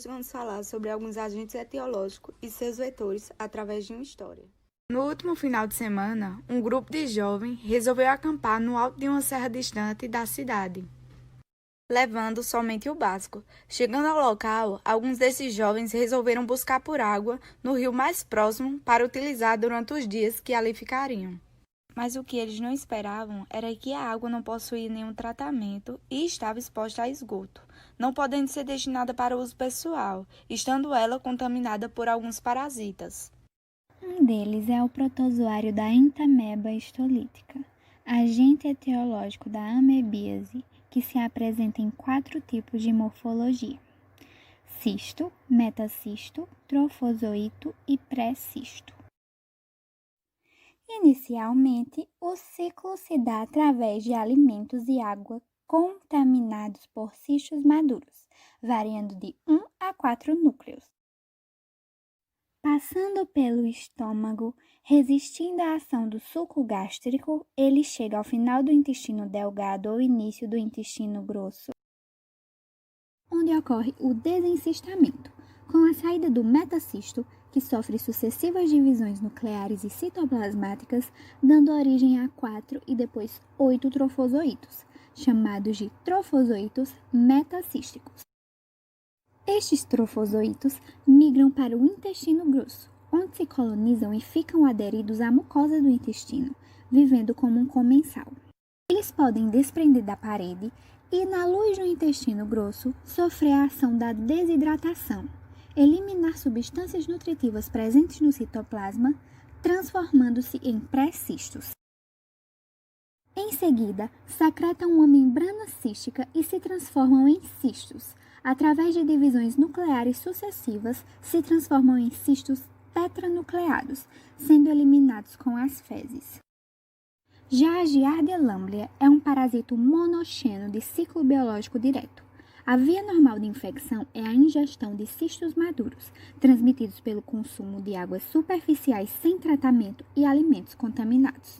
Hoje vamos falar sobre alguns agentes etiológicos e seus vetores através de uma história. No último final de semana, um grupo de jovens resolveu acampar no alto de uma serra distante da cidade, levando somente o básico. Chegando ao local, alguns desses jovens resolveram buscar por água no rio mais próximo para utilizar durante os dias que ali ficariam. Mas o que eles não esperavam era que a água não possuía nenhum tratamento e estava exposta a esgoto, não podendo ser destinada para uso pessoal, estando ela contaminada por alguns parasitas. Um deles é o protozoário da Entamoeba histolítica, agente etiológico da amebíase, que se apresenta em 4 tipos de morfologia: cisto, metacisto, trofozoito e pré-cisto. Inicialmente, o ciclo se dá através de alimentos e água contaminados por cistos maduros, variando de 1 a 4 núcleos. Passando pelo estômago, resistindo à ação do suco gástrico, ele chega ao final do intestino delgado ou início do intestino grosso, onde ocorre o desencistamento, com a saída do metacisto, que sofre sucessivas divisões nucleares e citoplasmáticas, dando origem a 4 e depois 8 trofozoítos, chamados de trofozoítos metacísticos. Estes trofozoítos migram para o intestino grosso, onde se colonizam e ficam aderidos à mucosa do intestino, vivendo como um comensal. Eles podem desprender da parede e, na luz do intestino grosso, sofrer a ação da desidratação, eliminar substâncias nutritivas presentes no citoplasma, transformando-se em pré-cistos. Em seguida, secretam uma membrana cística e se transformam em cistos. Através de divisões nucleares sucessivas, se transformam em cistos tetranucleados, sendo eliminados com as fezes. Já a Giardia lamblia é um parasito monoxeno de ciclo biológico direto. A via normal de infecção é a ingestão de cistos maduros, transmitidos pelo consumo de águas superficiais sem tratamento e alimentos contaminados.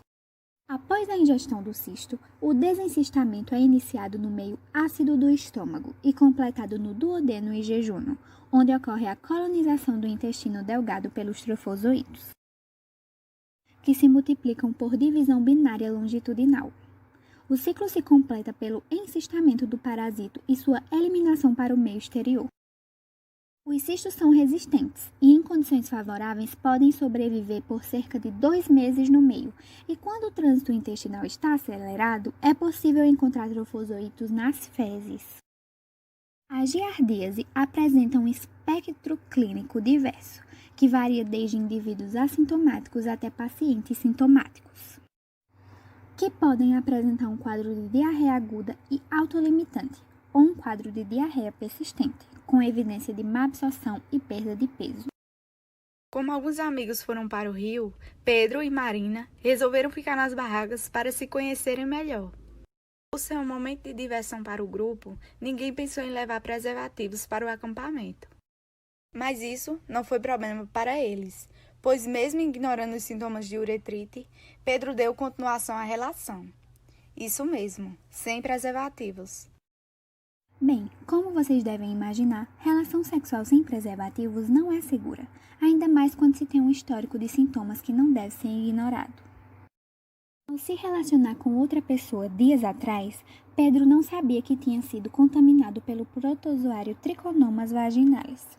Após a ingestão do cisto, o desencistamento é iniciado no meio ácido do estômago e completado no duodeno e jejunum, onde ocorre a colonização do intestino delgado pelos trofozoítos, que se multiplicam por divisão binária longitudinal. O ciclo se completa pelo encistamento do parasito e sua eliminação para o meio exterior. Os cistos são resistentes e, em condições favoráveis, podem sobreviver por cerca de 2 meses no meio, e quando o trânsito intestinal está acelerado, é possível encontrar trofozoítos nas fezes. A giardíase apresenta um espectro clínico diverso, que varia desde indivíduos assintomáticos até pacientes sintomáticos, que podem apresentar um quadro de diarreia aguda e autolimitante, ou um quadro de diarreia persistente, com evidência de má absorção e perda de peso. Como alguns amigos foram para o rio, Pedro e Marina resolveram ficar nas barracas para se conhecerem melhor. Por ser um momento de diversão para o grupo, ninguém pensou em levar preservativos para o acampamento. Mas isso não foi problema para eles, pois mesmo ignorando os sintomas de uretrite, Pedro deu continuação à relação. Isso mesmo, sem preservativos. Bem, como vocês devem imaginar, relação sexual sem preservativos não é segura, ainda mais quando se tem um histórico de sintomas que não deve ser ignorado. Ao se relacionar com outra pessoa dias atrás, Pedro não sabia que tinha sido contaminado pelo protozoário Trichomonas vaginalis.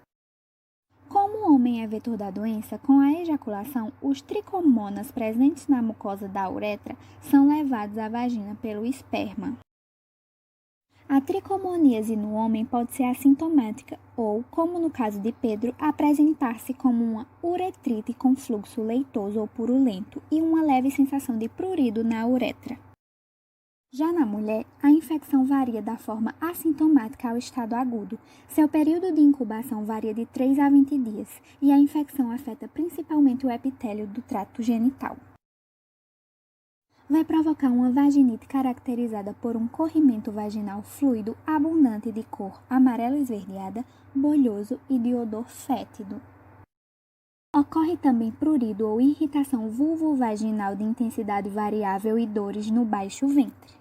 Como o homem é vetor da doença, com a ejaculação, os tricomonas presentes na mucosa da uretra são levados à vagina pelo esperma. A tricomoníase no homem pode ser assintomática ou, como no caso de Pedro, apresentar-se como uma uretrite com fluxo leitoso ou purulento e uma leve sensação de prurido na uretra. Já na mulher, a infecção varia da forma assintomática ao estado agudo. Seu período de incubação varia de 3 a 20 dias e a infecção afeta principalmente o epitélio do trato genital. Vai provocar uma vaginite caracterizada por um corrimento vaginal fluido abundante de cor amarelo esverdeada, bolhoso e de odor fétido. Ocorre também prurido ou irritação vulvovaginal de intensidade variável e dores no baixo ventre.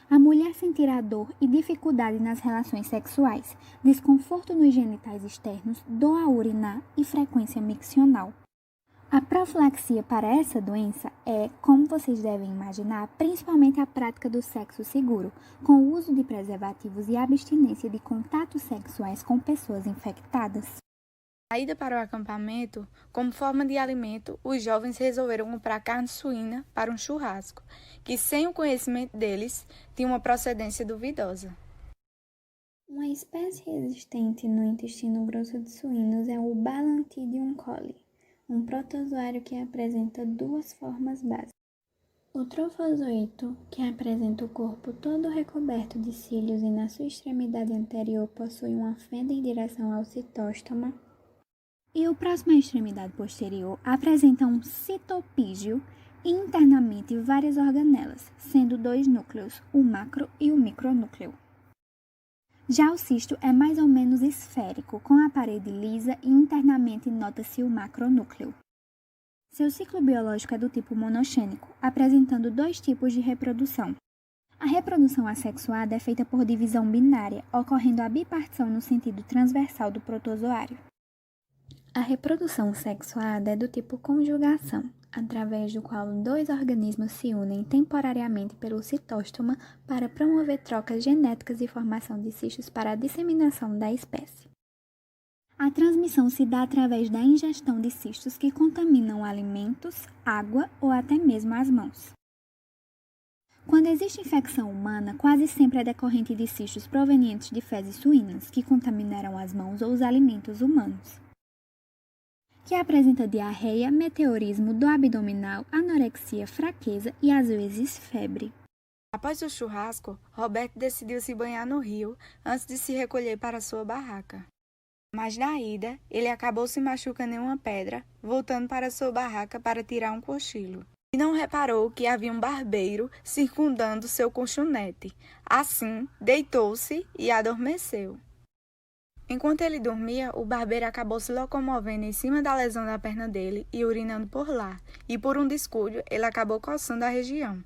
A mulher sentirá dor e dificuldade nas relações sexuais, desconforto nos genitais externos, dor a urinar e frequência miccional. A profilaxia para essa doença é, como vocês devem imaginar, principalmente a prática do sexo seguro, com o uso de preservativos e abstinência de contatos sexuais com pessoas infectadas. Na ida para o acampamento, como forma de alimento, os jovens resolveram comprar carne suína para um churrasco, que, sem o conhecimento deles, tinha uma procedência duvidosa. Uma espécie existente no intestino grosso de suínos é o Balantidium coli, um protozoário que apresenta duas formas básicas. O trofozoito, que apresenta o corpo todo recoberto de cílios e na sua extremidade anterior possui uma fenda em direção ao citóstoma, e o próximo à extremidade posterior apresenta um citopígio e internamente várias organelas, sendo dois núcleos, o macro e o micronúcleo. Já o cisto é mais ou menos esférico, com a parede lisa e internamente nota-se o macronúcleo. Seu ciclo biológico é do tipo monogênico, apresentando dois tipos de reprodução. A reprodução assexuada é feita por divisão binária, ocorrendo a bipartição no sentido transversal do protozoário. A reprodução sexuada é do tipo conjugação, através do qual dois organismos se unem temporariamente pelo citóstoma para promover trocas genéticas e formação de cistos para a disseminação da espécie. A transmissão se dá através da ingestão de cistos que contaminam alimentos, água ou até mesmo as mãos. Quando existe infecção humana, quase sempre é decorrente de cistos provenientes de fezes suínas, que contaminaram as mãos ou os alimentos humanos, que apresenta diarreia, meteorismo, dor abdominal, anorexia, fraqueza e às vezes febre. Após o churrasco, Roberto decidiu se banhar no rio antes de se recolher para sua barraca. Mas na ida, ele acabou se machucando em uma pedra, voltando para sua barraca para tirar um cochilo. E não reparou que havia um barbeiro circundando seu colchonete. Assim, deitou-se e adormeceu. Enquanto ele dormia, o barbeiro acabou se locomovendo em cima da lesão da perna dele e urinando por lá, e por um descuido, ele acabou coçando a região.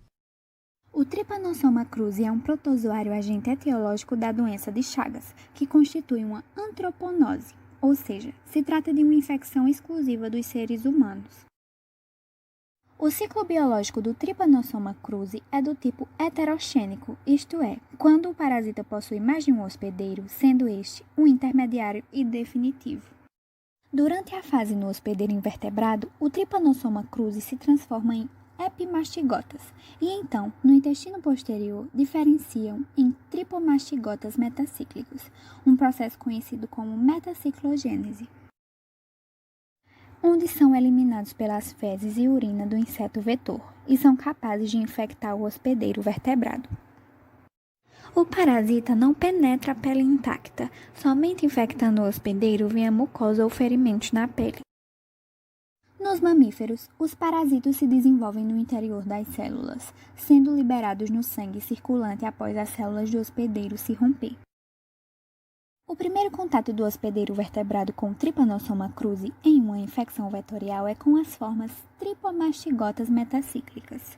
O Trypanosoma cruzi é um protozoário agente etiológico da doença de Chagas, que constitui uma antroponose, ou seja, se trata de uma infecção exclusiva dos seres humanos. O ciclo biológico do Trypanosoma cruzi é do tipo heterogênico, isto é, quando o parasita possui mais de um hospedeiro, sendo este um intermediário e definitivo. Durante a fase no hospedeiro invertebrado, o Trypanosoma cruzi se transforma em epimastigotas e então, no intestino posterior, diferenciam em tripomastigotas metacíclicos, um processo conhecido como metaciclogênese, onde são eliminados pelas fezes e urina do inseto vetor e são capazes de infectar o hospedeiro vertebrado. O parasita não penetra a pele intacta, somente infectando o hospedeiro via mucosa ou ferimentos na pele. Nos mamíferos, os parasitos se desenvolvem no interior das células, sendo liberados no sangue circulante após as células do hospedeiro se romper. O primeiro contato do hospedeiro vertebrado com Trypanosoma cruzi em uma infecção vetorial é com as formas tripomastigotas metacíclicas.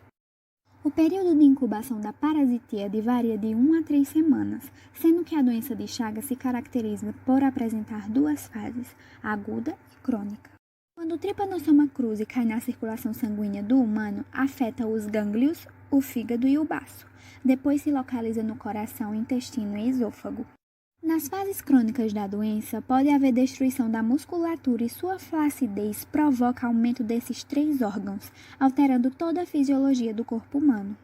O período de incubação da parasitíade varia de 1 a 3 semanas, sendo que a doença de Chagas se caracteriza por apresentar duas fases, aguda e crônica. Quando o Trypanosoma cruzi cai na circulação sanguínea do humano, afeta os gânglios, o fígado e o baço. Depois se localiza no coração, intestino e esôfago. Nas fases crônicas da doença, pode haver destruição da musculatura e sua flacidez provoca aumento desses 3 órgãos, alterando toda a fisiologia do corpo humano.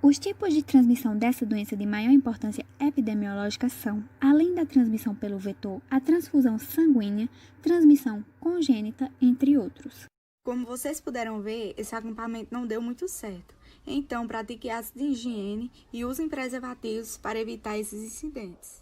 Os tipos de transmissão dessa doença de maior importância epidemiológica são, além da transmissão pelo vetor, a transfusão sanguínea, transmissão congênita, entre outros. Como vocês puderam ver, esse acampamento não deu muito certo. Então, pratique atos de higiene e usem preservativos para evitar esses incidentes.